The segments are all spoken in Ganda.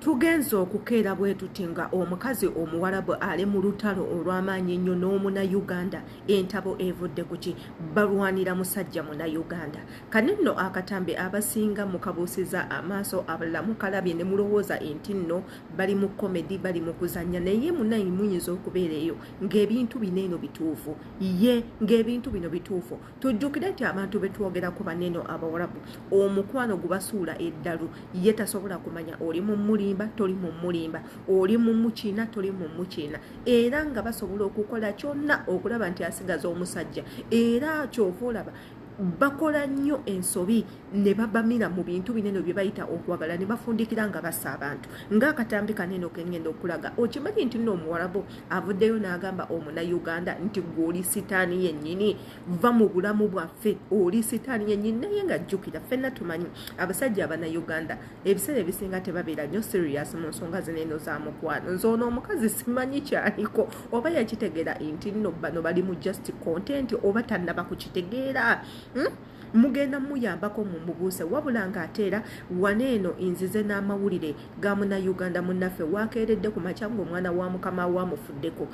tugenza okukeera bwe tuti nga omukazi omuwarabu ali mu lutalo olw'amaanyi ennyo n'omunayuganda entabo evudde ku ki balwanira musajja munayuganda kane nno akatambi abasinga mukabuusiza amaaso abalala mukalabye ne mulowooza enti nno bali mu komedi bali mu kuzannya naye munayi muyinza okubeera eyo ng'ebintu bineeno bituufu ng'ebintu bino bituufu tujjukire nti abantu betwogerako baneeno abawarabu omukwano gubasuula eddalu ye tasobola kumanya oli mu mulimba toli mu mulimba oli mu mukiina toli mu mukiina era nga basobola okukola kyonna okulaba nti asigaza omusajja era kyova olaba bakola nnyo ensobi ne babamira mu bintu binene bye bayita okwagala ne bafundikira nga bassa abantu ng'akatambi kanene okengenda okulaga okimanyi nti nno omuwarabu avuddeyo n'agamba omunayuganda nti gw'oli sitaani yennyini va mu bulamu bwaffe oli sitaani yennyini naye nga jjukira ffenna tumanyi abasajja abanayuganda ebiseera ebisinga tebabeera nnyo serious mu nsonga zineeno za mukwano nzoono omukazi simanyi kyaliko oba yakitegeera nti nno bano bali mu just content oba tannaba kukitegeera mugenda muyambako mu mubuuse wabula ng'ateera waneeno nzize n'amawulire ga munnayuganda munnaffe wakeeredde ku makya ng'omwana wa mukama we amufuddeko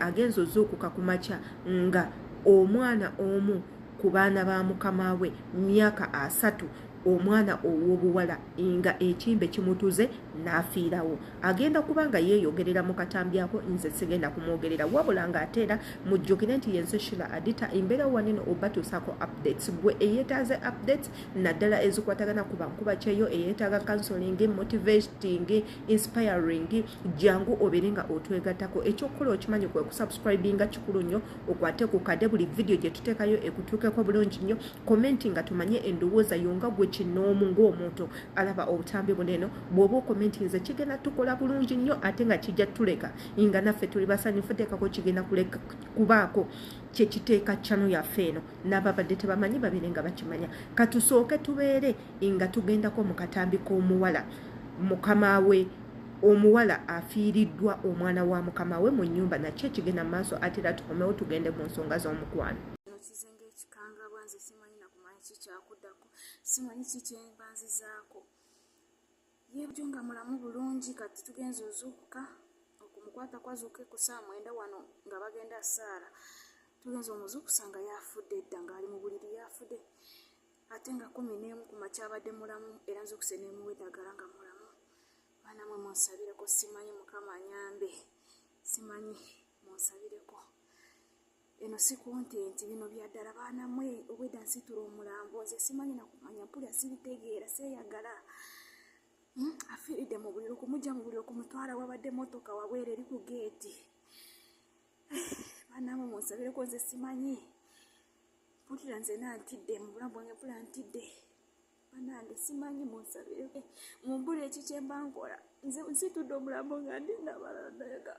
agenza ozuukuka ku makya nga omwana omu ku baana ba mukama we myaka 3 omwana ow'obuwala nga ekimbe kimutuze n'afiirawo agenda kubanga yeeyogerera mu katambi ako nze sigenda kumwogerera wabula ng'ateera mujjukire nti yense Shila Adita embeera wanene obatuusaako updates gwe eyeetaaze updates naddala ezikwatagana ku bankuba kyeyo eyeetaaga counseling motivating inspiring jangu obeere nga otwegattako ekyokukola okimanyi kwe kusubscribinga kikulu nnyo okwate ku kadde buli video gye tuteekayo ekutuukeko bulungi nnyo commenti nga tumanye endowooza yonga gwe kinoomu ng'omuntu alaba obutambi buneeno bw'oba okomenti nze kigenda tukola bulungi nnyo ate nga kijja tuleka nga naffe tuli basanyufu teekako kigenda kuleka kubaako kyekiteeka chano yaffe eno n'ababadde tebamanyi babeere nga bakimanya katusooke tubeere nga tugendako mu katambi k'omuwala Mukamawe omuwala afiiriddwa omwana wa Mukamawe Munyumba nakyo ekigenda mu maaso ate era tukomewo tugende mu nsonga z'omukwano simanyi kikyembanzizaako yebyo nga mulamu bulungi kati tugenza ozuukuka okumukwata kwazuuke ku saa 9 wano nga bagenda saara tugenza omuzuukusa nga yafudde edda ng'ali mu buliri yafudde ate nga 11 ku makya abadde mulamu era nzuukuse nemuwa eddagala nga mulamu baanamwe munsabireko simanyi Mukama anyambe simanyi munsabireko eno si kontenti bino byaddala baanamwe obwedda nsitula omulambo nze simanyi nakumanya mpulya sibitegeera seeyagala afiiridde mu buliro kumujja mu buliro kumutwala wabadde motoka wabwere eri ku geeti baanamwe munsabireko nze simanyi mpulira nze nantidde mu bulamu bwange mpulira ntidde banange simanyi munsabireko mumbulire eki kyemba nkola nze nsitudde omulambo nga ndi nabaladaga.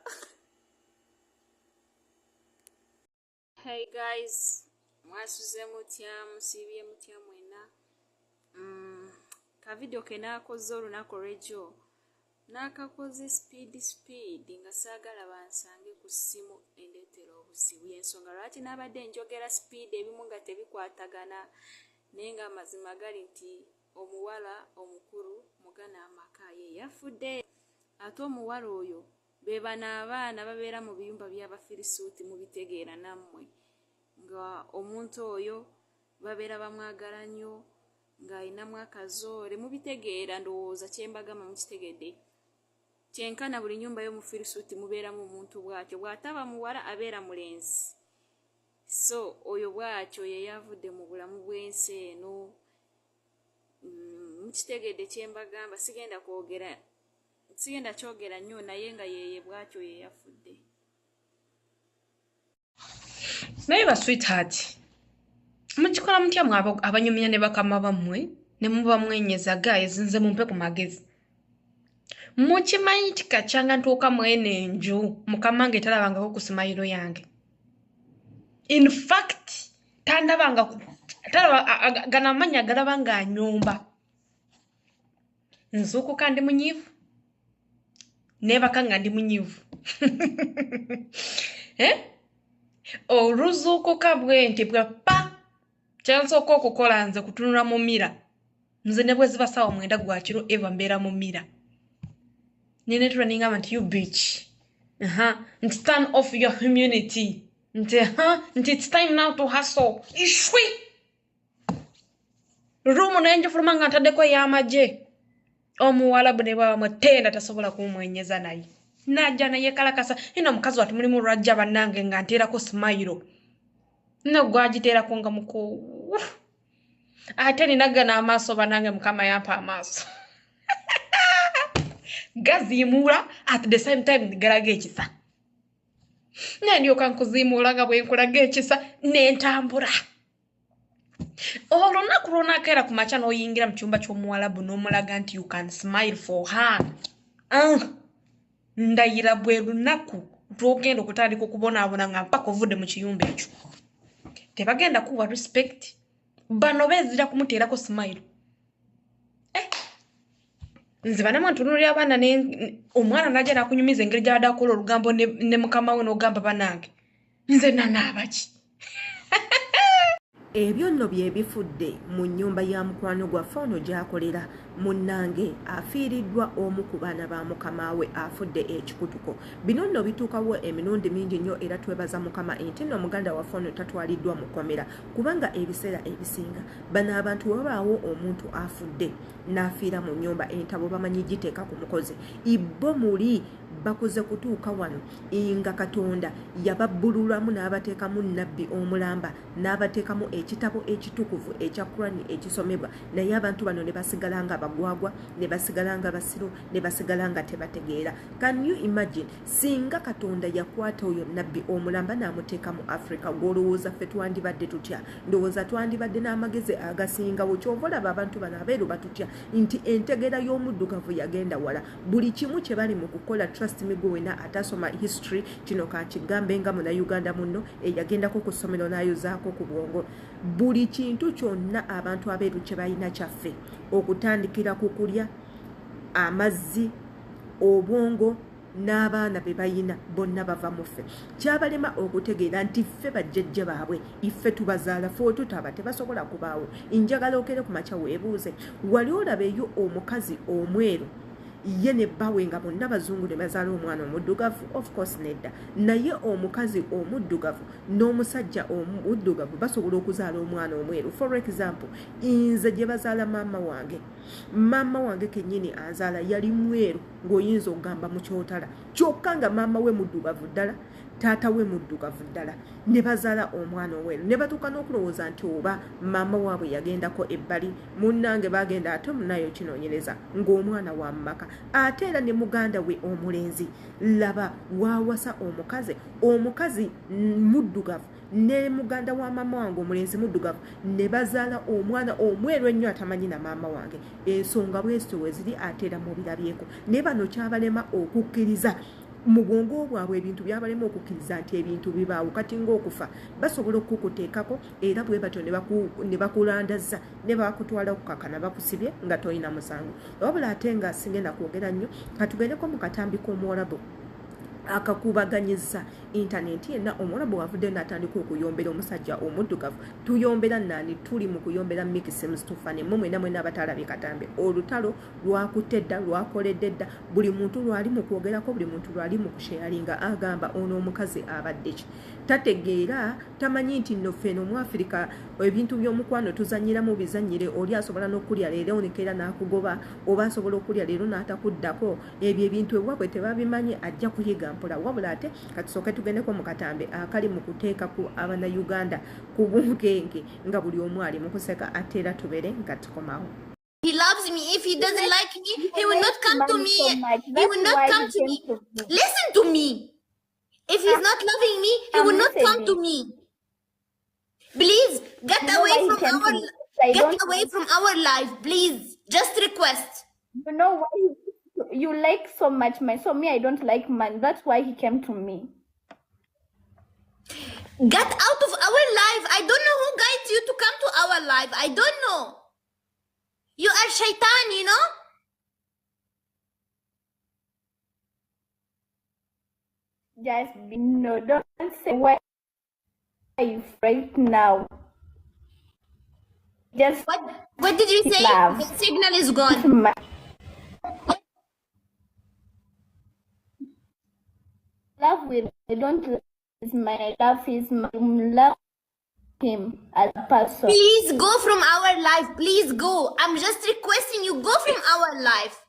Hey guys, mwasuze mutya musiibye mutya mwena ka video ke naakoze olunaku olw'ekyo naakakoze speed nga saagala bansange ku ssimu endeetera obuzibu y'ensonga lwaki naabadde njogera speed ebimu nga tebikwatagana naye nga amazima gali nti omuwala omukulu mugana amaka ye yafudde ate omuwala oyo be bano abaana babeera mu biyumba by'abafirisuuti mubitegeera nammwe nga omuntu oyo babeera bamwagala nnyo ng'alinamu akazoole mubitegeera ndowooza kyembagamba mukitegedde kyenkana buli nnyumba y'omufirisuuti mubeeramu omuntu bw'atyo bw'ataba muwala abeera mulenzi so oyo bw'atyo ye yavudde mu bulamu bw'ensi eno mukitegedde kyembagamba sigenda kyogera nnyo naye nga yeye bw'atyo ye yafudde. Naye ba sweetheart mukikola mutya mwe abanyumya ne bakama bammwe ne muba mwenyeza guys nze mumpe ku magezi mukimanyi kikakyanga ntuuka mwene enju mukama nge talabangako ku simayiro yange in fact tandabanga gana amanya galaba nga anyumba nzuukuka ndi munyiivu nebaka nga ndi munyiivu oluzuukuka bwenti bwa pa kyansooka okukola nze kutunula mu mira nze ne bwe ziba ssaawa 9 gwa kiro eva mbeera mu mira Nene training nti you bitch. Nti turn off your immunity. Nti it's time now to hustle. Ishwi. Rumo nenjo fulumanga ntadeko y'amagye. Omuwala bwe bamutenda tasobola kumwenyeza naye. Najja naye kalakasa ino mukazi wati mulimu lwajja bannange nga nteerako smile. Nno gwagiteerako nga muko. Ate ninagana amaaso bannange Mukama yampa amaaso. Gazimuula at the same time galaga ekisa. Nendyoka nkuzimuula nga bwe nkulaga ekisa n'entambula. Olunaku lwonakeera ku makya n'oyingira mu kyumba ky'omuwalabu n'omulaga nti you can smile for her. Ndayira bwe lunaku lwogenda okutandika okubonaabona nga mpaka ovudde mu kiyumba ekyo. Tebagenda kuwa respect. Bano beezira kumuteerako smile. Nze banamu ntunuulira abaana omwana najja nakunyumiza engeri gy'abadde akola olugambo ne mukama we n'ogamba bannange. Nze nanaabaki? Ebyo nno bye bifudde mu nnyumba ya mukwano gwaffe ono gy'akolera munnange afiiriddwa omu ku baana ba Mukamawe afudde ekikutuko. Bino nno bituukawo emirundi mingi nnyo era twebaza Mukama enti nno muganda waffe ono tatwaliddwa mu kkomera kubanga ebiseera ebisinga bano abantu wabaawo omuntu afudde n'afiira mu nnyumba entabo bamanyi giteeka ku mukozi ibbo muli bakuze kutuuka wano nga Katonda yababbululamu n'abateekamu nabbi omulamba n'abateekamu ekitabo ekitukuvu ekya Kurani ekisomebwa naye abantu bano ne basigala nga bagwagwa ne basigala nga basiru ne basigala nga tebategeera. Can you imagine singa Katonda yakwata oyo nabbi omulamba n'amuteeka mu Africa gw'olowooza ffe twandibadde tutya? Ndowooza twandibadde n'amagezi agasingawo. Kyova olaba abantu bano abeeru batutya nti entegeera y'omuddugavu yagenda wala. Buli kimu kye bali mu kukola trust me gwena atasoma history kino kakigambe nga Munnayuganda munno eyagendako ku ssomero n'ayozaako ku bwongo. Buli kintu kyonna abantu abeeru kye balina kyaffe okutandikira ku kulya amazzi obwongo n'abaana be bayina bonna bava mu ffe. Kyabalema okutegeera nti ffe bajjajja baabwe iffe tubazaala ffe tutaba tebasobola kubaawo. Njagala okere ku makya weebuuze wali olabeeyo omukazi omweru ye ne bbawe nga bonna bazungu ne bazaala omwana omuddugavu? Of course nedda. Naye omukazi omuddugavu n'omusajja omuddugavu basobola okuzaala omwana omweru. For example, nze gye bazaala maama wange kennyini azaala yali mweru ng'oyinza okugamba mu kyotala kyokka nga maama we muddugavu ddala taata we muddugavu ddala ne bazaala omwana omweru ne batuuka n'okulowooza nti oba maama waabwe yagendako ebbali munnange bagenda ate munayo kinoonyereza ng'omwana wa mmaka ate era ne muganda we omulenzi laba waawasa omukazi muddugavu ne muganda wa maama wange omulenzi muddugavu ne bazaala omwana omweru ennyo atamanyi na maama wange. Ensonga bwesito we ziri ate era mubirabyeko ne bano kyabalema okukkiriza mu bwongo bwabwe ebintu byabalema okukkiriza nti ebintu bibaawo kati ng'okufa basobola okukuteekako era bwe batyo ne bakulandazza ne bakutwala okukakana bakusibye nga tolina musango. Wabula ate nga singenda kwogera nnyo katugendeko mu katambi k'omuwalabu akakubaganyiza intaneti yenna omuwalabu wavudde n'atandika okuyombera omusajja omuddugavu. Tuyombera nani? Tuli mu kuyombera Mikisims tufane mmwe mwena abatalabye katambe. Olutalo lwakutte dda lwakoledde dda buli muntu lwali mu kwogerako buli muntu lwali mu kusheyalinga agamba ono omukazi abadde ki tategeera tamanyi nti nno ffeno mu Afrika ebintu by'omukwano tuzanyiramu bizanyire oli asobola n'okulya leero onekeera n'akugoba oba asobola okulya leero n'atakuddako ebyo ebintu ewabwe tebabimanyi ajja kuyiga mpola. Wabula ate katusooke tugendeko mu katambe akali mu kuteekaku Abannayuganda ku bunkenge nga buli omu ali mu kuseka ate era tubeere nga tukomawo. He loves me. If he doesn't like me, he will not come to me. He will not come to me. Listen to me. If he's not loving me, he will not come to me. Please, get away from our life. Please, just request. You know why you like so much man. So me, I don't like man. That's why he came to me. Get out of our life. I don't know who guides you to come to our life. I don't know. You are shaitan, you know? Just no, don't say why right now. Just what did you say? Love. The signal is gone. love with I don't love his mind. I love his mind. Love him as a person. Please go from our life. Please go. I'm just requesting you, go from our life.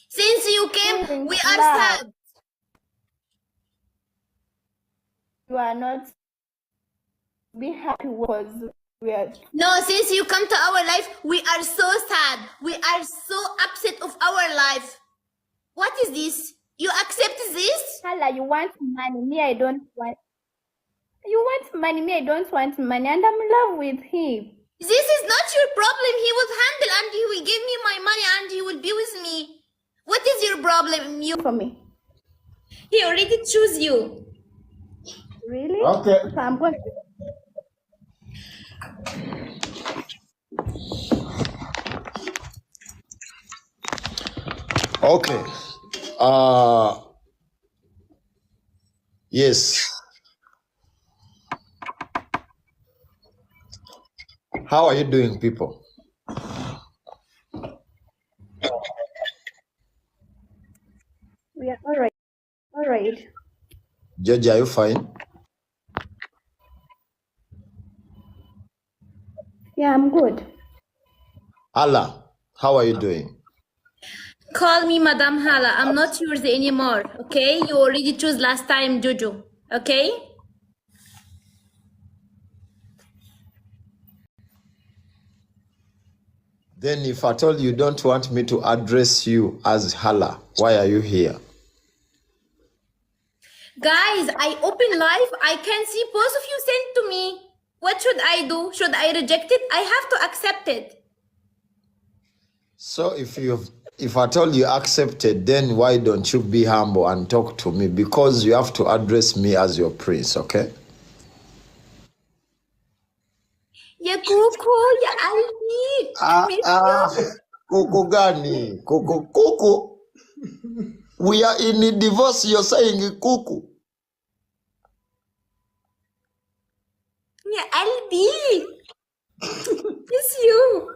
Since you came, we are sad. You are not be happy because we are. No, since you come to our life, we are so sad. We are so upset of our life. What is this? You accept this? Hala, you want money. Me, I don't want. You want money. Me, I don't want money. And I'm in love with him. This is not your problem. He will handle and he will give me my money and he will be with me. What is your problem? You For me. He already choose you. Really? Okay. So I'm going Okay. Yes. How are you doing, people? We are all right. All right. George, are you fine? Yeah, I'm good. Allah, how are you doing? Call me Madam Hala. I'm not yours anymore. Okay? You already chose last time, Jojo. Okay? Then if I told you don't want me to address you as Hala, why are you here? Guys, I open live. I can see both of you sent to me. What should I do? Should I reject it? I have to accept it. So if I told you accepted, then why don't you be humble and talk to me? Because you have to address me as your prince, okay? Ya Kuku, ya Albi. Kuku gani? Kuku. We are in a divorce, you're saying kuku. Ya Albi. It's you.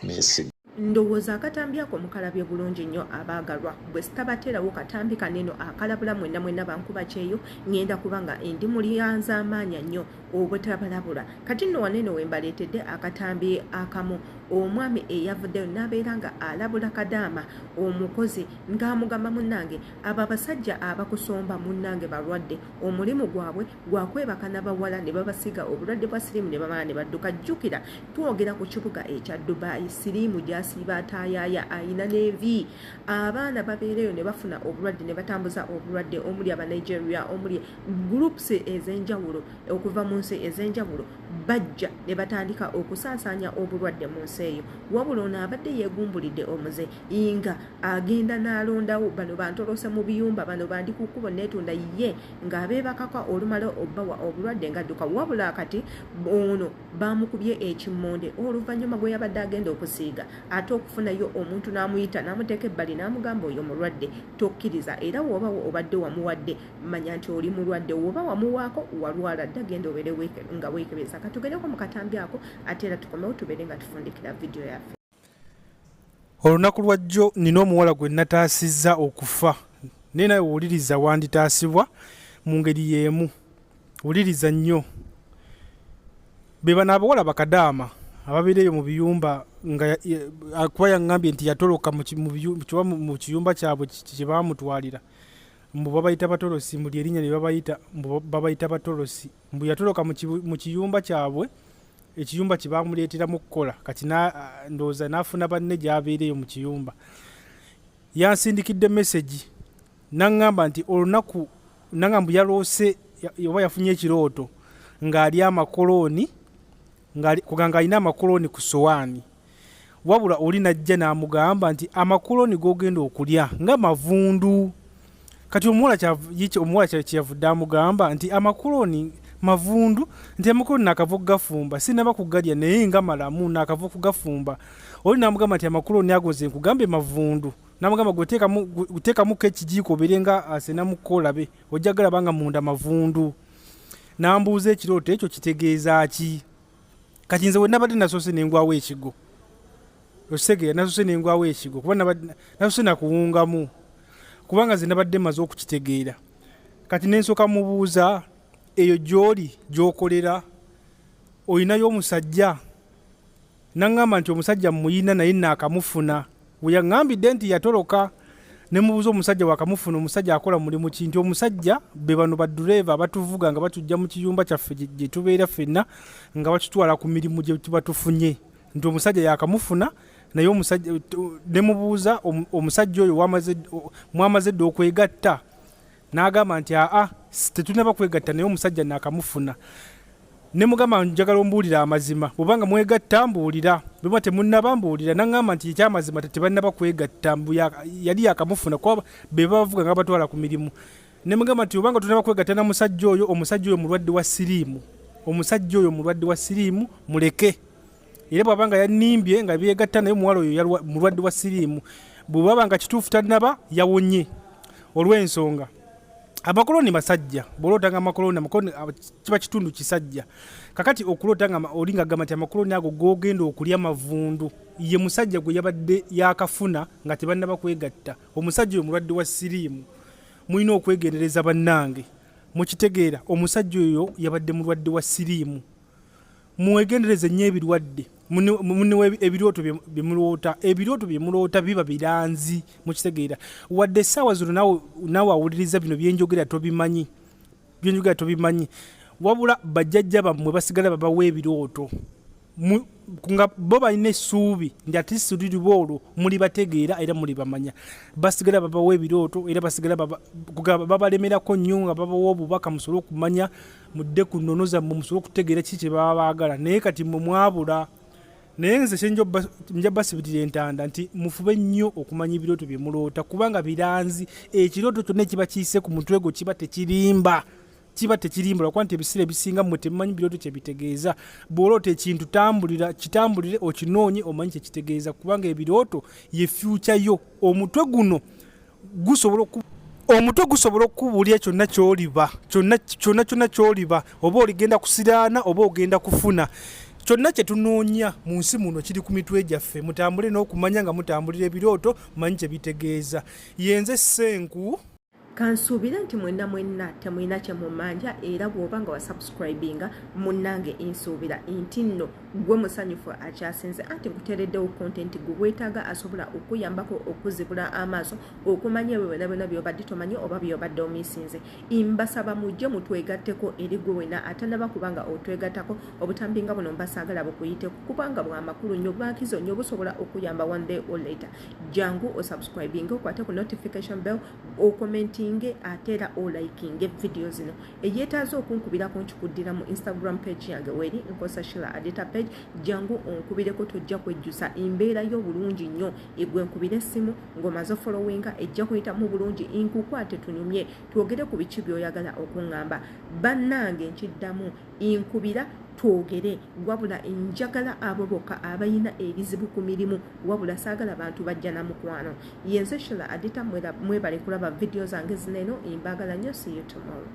Missing. ndowooza akatambi ako mukalabye bulungi nnyo abaagalwa bwe sitabateerawo katambi kaneno akalabula mwenna mwenna bankuba kyeyo ngenda kubanga endi mulyanza amaanya nnyo obutabalabula kati nno waneno we mbaleetedde akatambi akamu omwami eyavuddeyo n'abeera nga alabula Kadama omukozi ng'amugamba munnange abo abasajja abakusomba munnange balwadde omulimu gwabwe gwakwebaka n'abawala ne babasiga obulwadde bwa siriimu ne bamala ne badduka jjukira twogera ku kibuga ekya Dubai siriimu gyasiiba ataayaaya ayina n'evi abaana babeereyo ne bafuna obulwadde ne batambuza obulwadde omuli aba Nigeria omuli groups ez'enjawulo okuva mu nsi ez'enjawulo bajja ne batandika okusaasaanya obulwadde mu nsi eyo wabula ono abadde yeegumbulidde omuze nga agenda n'alondawo bano bantolose mu biyumba bano bandi ku kkubo neetunda ye ng'abeebakaka olumala obbawa obulwadde ngadduka wabula kati ono baamukubye ekimmonde oluvannyuma gwe yabadde agenda okusiiga ate okufunayo omuntu n'amuyita n'amuteeka ebbali n'amugamba oyo mulwadde tokkiriza era woobawo obadde wamuwadde manya nti oli mulwadde woba wamuwaako walwala dda genda obeere nga weekebeza katugereko mu katambi ako ate era tukomewo tubeere nga tufundikira vidiyo yaffe. Olunaku lwa jjo nina omuwala gwe nataasizza okufa naye nawe wuliriza wanditaasibwa mu ngeri y'emu wuliriza nnyo be bano abawala bakadaama ababeereyo mu biyumba nga kuba yaŋŋambye nti yatoloka mu kiyumba kyabwe kye baamutwalira mbu babayita batolosi mbu lyerinnya ne babayita batolosi mbu yatoloka mu kiyumba kyabwe ekiyumba kye baamuleeteramu okukola kati ndowooza n'afuna banne gy'abeereyo mu kiyumba yansindikidde mesegi naŋŋamba nti olunaku naŋŋamba yaloose oba yafunye ekirooto ng'ali amakolooni kuganga alina amakoloni ku sowaani wabula oli najja n'amugamba nti amakoloni g'ogenda okulya nga mavundu kati omuwala kyeyavudde amugamba nti amakoloni mavundu nti amakoloni nakava okugafumba sinaba kugalya naye nga malamu nakava okugafumba oli n'amugamba nti amakoloni ago nze nkugambe mavundu n'amugamba guteekamuko ekijiiko obeere nga asena mu kkolabe ojja galaba nga munda mavundu n'ambuuza ekirooto ekyo kitegeeza ki kati nze we nabadde nasoose nengwawo ekigo osegera nasose nengwawo ekigo kuba nasose nakuwungamu kubanga ze nabadde maze okukitegeera kati nensoka mubuuza eyo gy'oli gy'okolera olinayo omusajja naŋŋamba nti omusajja muyina naye naakamufuna we yaŋŋambidde nti yatoloka ne mubuuza omusajja wakamufuna omusajja akola mulimu ki nti omusajja be bano badureva abatuvuga nga batujja mu kiyumba kyaffe gye tubeera ffenna nga batutwala ku mirimu gye tuba tufunye nti omusajja yakamufuna naye omusajja ne mubuuza omusajja oyo mwamaze dde okwegatta n'agamba nti tetunaba kwegatta naye omusajja naakamufuna ne mugamba njagala ombuulira amazima bwobanga mwegatta mbuulira bwema temunnaba mbuulira naŋŋamba nti ekyamazima tebannaba kwegatta yali yakamufuna kuba be bavuga nga batwala ku mirimu ne mugamba nti obanga tunaba kwegatta na omusajja oyo mulwadde wa siriimu omusajja oyo mulwadde wa siriimu muleke era bwabanga yannimbye nga byegatta naye omuwala oyo mulwadde wa siriimu bwebabanga kituufu tannaba yawonye olw'ensonga amakoloni masajja bw'olootanga amakoloni kiba kitundu kisajja kakati okulootanga olinga gamba nti amakoloni ago g'ogenda okulya mavundu ye musajja gwe yabadde yakafuna nga tebannaba kwegatta omusajja oyo mulwadde wa siriimu mulina okwegendereza bannange mukitegeera omusajja oyo yabadde mulwadde wa siriimu mwegendereze nnyo ebirwadde muniwe ebirooto byemuloota biba biranzi mukitegeera wadde essaawa zino naawe awuliriza bino byenjogera tobimanyi wabula bajjajja bammwe basigala babawa ebirooto nga bo balina essuubi nti atisuliri boolwo muli bategeera era muli bamanya basigala babawa ebirooto era basigala babalemerako nnyo nga babawa obubaka musobole okumanya mudde ku nnono zammwe musobole okutegeera kiki kye baba baagala naye kati mmwe mwabula naye nze kyenja basibirira entanda nti mufube nnyo okumanya ebirooto bye muloota kubanga biranzi ekirooto kyonna kiba kiyise ku mutwe gwo kiba tekirimba lwakuba nti ebiseera ebisinga mmwe temumanyi birooto kye bitegeeza bw'oloota ekintu kitambulire okinoonye omanyi kye kitegeeza kubanga ebirooto ye fyuca yo omutwe gusobola okubuulira kyonna ky'oliba kyonna ky'oliba oba oligenda kusiraana oba ogenda kufuna kyonna kye tunoonya mu nsi muno kiri ku mitwe gyaffe mutambule n'okumanya nga mutambulira ebirooto manyi kye bitegeeza yenze Ssenku kansuubira nti mwenna temulina kye mumanja era bw'oba nga wasubscribinga munnange ensuubira nti nno gwe musanyufu akyasinze anti nkuteereddewo kontenti gwe weetaaga asobola okuyambako okuzibula amaaso okumanya ebyo by'obadde tomanyi oba by'obadde omisinze mbasaba mujje mutwegatteko eri gwe wena atanaba kubanga otwegattako obutambi nga buno mbasaagala bukuyiteko kubanga bwamakulu nnyo bwakizo nnyo busobola okuyamba one day or later jangu osubscribinga okwate ku notification bell okomenti ate era olaikinge video zino eyeetaaza okunkubirako nkikuddira mu Instagram page yange weri nkosa Sheila Adeta page jangu onkubireko tojja kwejjusa embeera y'obulungi nnyo egwe nkubira essimu ng'omaze followinga ejja kuyitamu bulungi nkukwate tunyumye twogere ku biki by'oyagala okuŋŋamba bannange nkiddamu nkubira twogere wabula njagala abo bokka abayina ebizibu ku mirimu wabula saagala bantu bajja na mukwano yenze Sheila Adeta mwebale kulaba video zange zineno mbagala nnyo see you tomorrow.